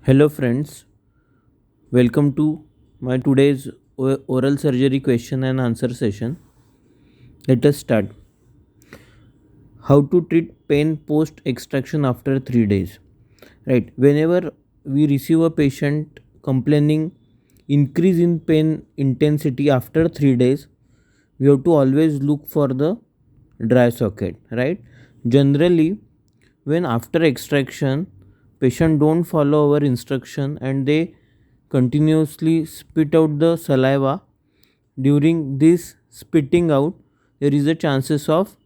Hello friends, welcome to my today's oral surgery question and answer session. Let us start. How to treat pain post extraction after 3 days. Right. Whenever we receive a patient complaining increase in pain intensity after 3 days, we have to always look for the dry socket, right? Generally, when after extraction patient don't follow our instruction and they continuously spit out the saliva, during this spitting out there is a chances of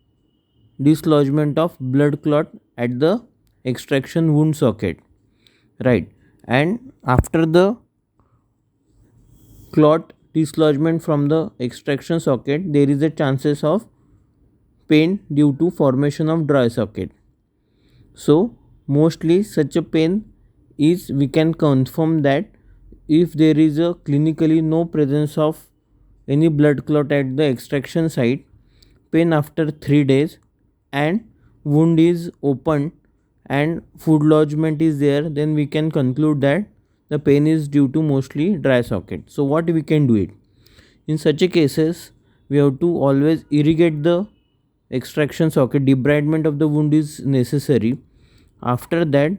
dislodgement of blood clot at the extraction wound socket, right? And after the clot dislodgement from the extraction socket there is a chances of pain due to formation of dry socket. So mostly such a pain is, we can confirm that if there is a clinically no presence of any blood clot at the extraction site, pain after 3 days, and wound is open and food lodgement is there, then we can conclude that the pain is due to mostly dry socket. So what we can do it? In such a cases, we have to always irrigate the extraction socket. Debridement of the wound is necessary. After that,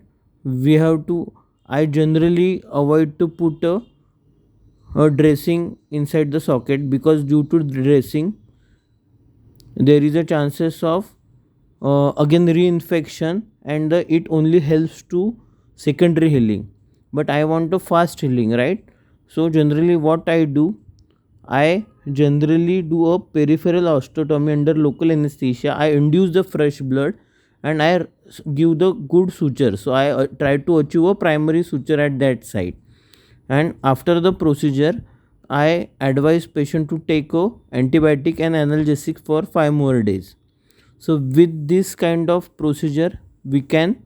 we have to, I generally avoid to put a dressing inside the socket, because due to dressing there is a chances of again reinfection, and it only helps to secondary healing, but I want a fast healing, right? So generally what I do, I generally do a peripheral osteotomy under local anesthesia. I induce the fresh blood and I give the good suture. So I try to achieve a primary suture at that site. And after the procedure, I advise patient to take a antibiotic and analgesic for 5 more days. So with this kind of procedure, we can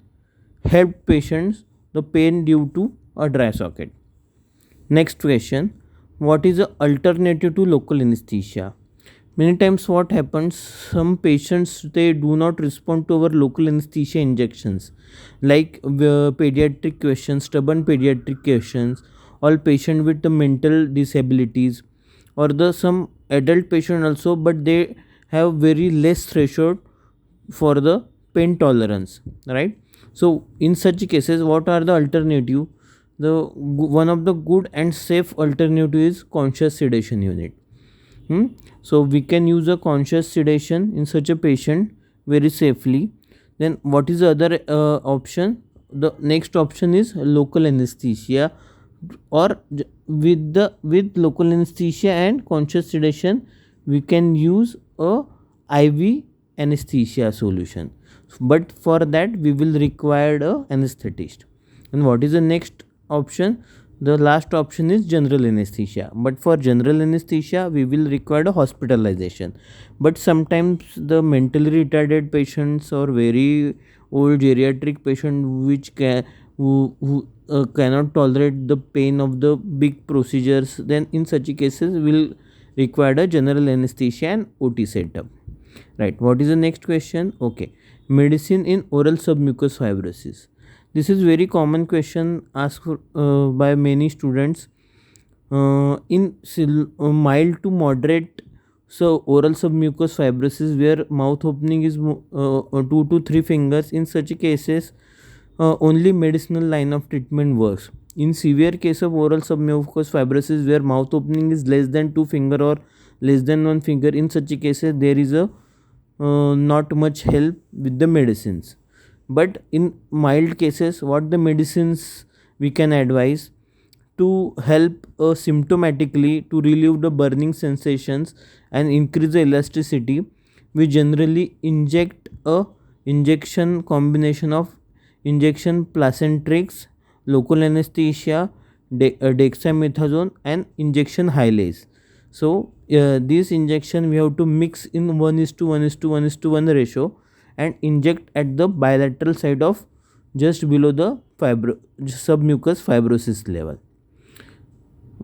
help patients the pain due to a dry socket. Next question, what is the alternative to local anesthesia? Many times what happens, some patients they do not respond to our local anesthesia injections, like pediatric questions, stubborn pediatric questions, all patient with the mental disabilities, or the some adult patient also, but they have very less threshold for the pain tolerance, right? So in such cases what are the alternative? The one of the good and safe alternative is conscious sedation unit. So we can use a conscious sedation in such a patient very safely. Then what is the other option? The next option is local anesthesia, or with local anesthesia and conscious sedation we can use a IV anesthesia solution, but for that we will require a anesthetist. And what is the next option? The last option is general anesthesia, but for general anesthesia we will require a hospitalization. But sometimes the mentally retarded patients or very old geriatric patient which who cannot tolerate the pain of the big procedures, then in such cases will require a general anesthesia and OT setup, right? What is the next question? Okay, medicine in oral submucous fibrosis. This is very common question asked by many students. Mild to moderate, so oral submucous fibrosis where mouth opening is 2 to 3 fingers, in such cases only medicinal line of treatment works. In severe case of oral submucous fibrosis where mouth opening is less than 2 finger or less than 1 finger, in such cases there is a not much help with the medicines. But in mild cases, what the medicines we can advise to help symptomatically to relieve the burning sensations and increase the elasticity, we generally inject a injection combination of injection placentrix, local anesthesia, dexamethasone and injection Hylase. So this injection we have to mix in 1:1:1:1 ratio and inject at the bilateral side of just below the submucous fibrosis level.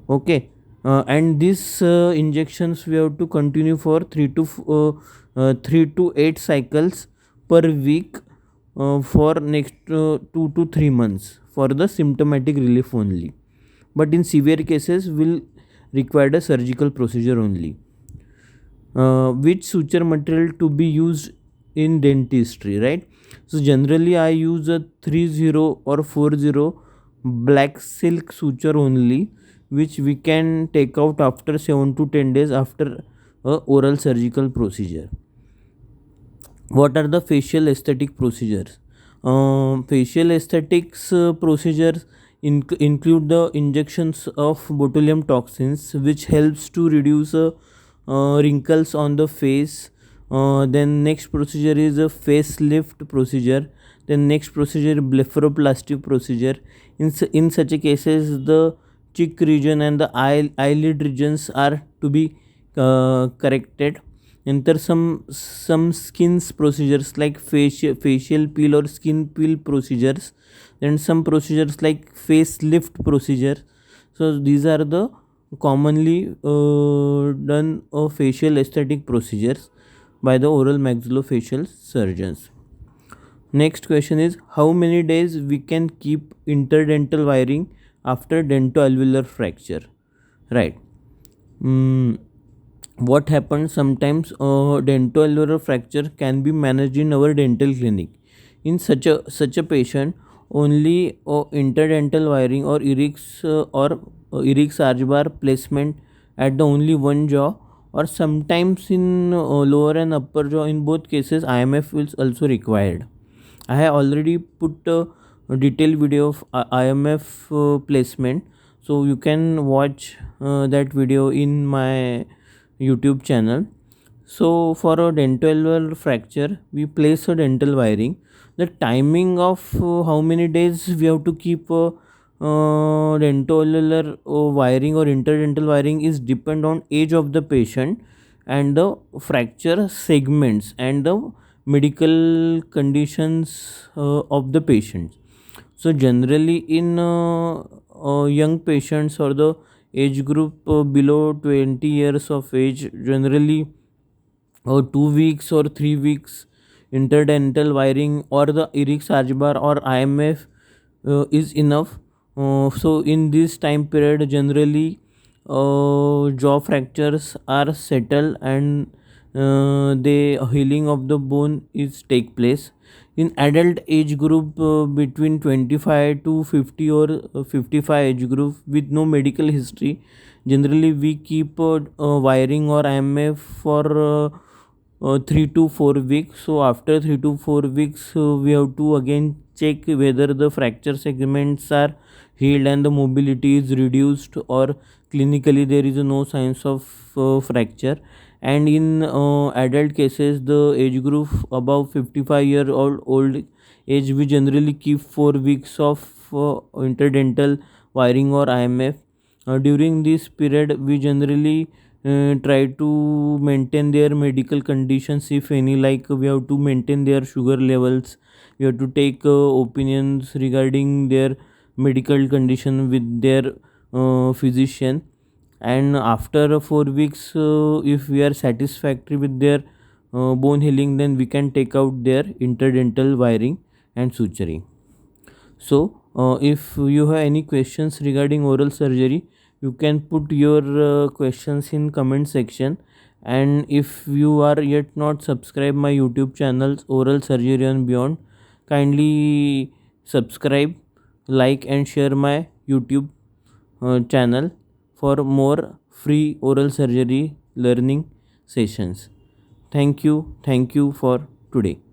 Okay, and these injections we have to continue for 3 to 8 cycles per week for next 2 to 3 months for the symptomatic relief only, but in severe cases will require a surgical procedure only. Which suture material to be used in dentistry, right? So generally I use a 30 or 40 black silk suture only, which we can take out after 7 to 10 days after a oral surgical procedure. What are the facial aesthetic procedures? Facial aesthetics procedures include the injections of botulinum toxins, which helps to reduce wrinkles on the face. Then next procedure is a facelift procedure. Then next procedure blepharoplasty procedure. In such a cases, the cheek region and the eyelid regions are to be corrected. And there are some skins procedures like facial peel or skin peel procedures, and some procedures like facelift procedure. So these are the commonly done facial aesthetic procedures by the oral maxillofacial surgeons. Next question is, how many days we can keep interdental wiring after dentoalveolar fracture? Right. What happens sometimes, dentoalveolar fracture can be managed in our dental clinic. In such a patient, only interdental wiring or Eric's arch bar placement at the only one jaw, or sometimes in lower and upper jaw. In both cases, IMF is also required. I have already put a detailed video of IMF placement, so you can watch that video in my YouTube channel. So for a dental fracture, we place a dental wiring. The timing of how many days we have to keep dental wiring or interdental wiring is depend on age of the patient and the fracture segments and the medical conditions of the patient. So generally in young patients or the age group below 20 years of age, generally 2 weeks or 3 weeks interdental wiring or the Eric's arch bar or IMF is enough. So in this time period, generally jaw fractures are settled and the healing of the bone is take place. In adult age group between 25 to 50 or 55 age group with no medical history, generally we keep wiring or IMF for 3 to 4 weeks. So after 3 to 4 weeks, we have to again check whether the fracture segments are healed and the mobility is reduced, or clinically there is no signs of fracture. And in adult cases, the age group above 55-year-old age, we generally keep 4 weeks of interdental wiring or IMF. During this period, we generally try to maintain their medical conditions, if any, like we have to maintain their sugar levels, we have to take opinions regarding their medical condition with their physician. And after 4 weeks, if we are satisfactory with their bone healing, then we can take out their interdental wiring and suturing. So if you have any questions regarding oral surgery, you can put your questions in comment section. And if you are yet not subscribed my YouTube channels Oral Surgery and Beyond, kindly subscribe, like and share my YouTube channel for more free oral surgery learning sessions. Thank you for today.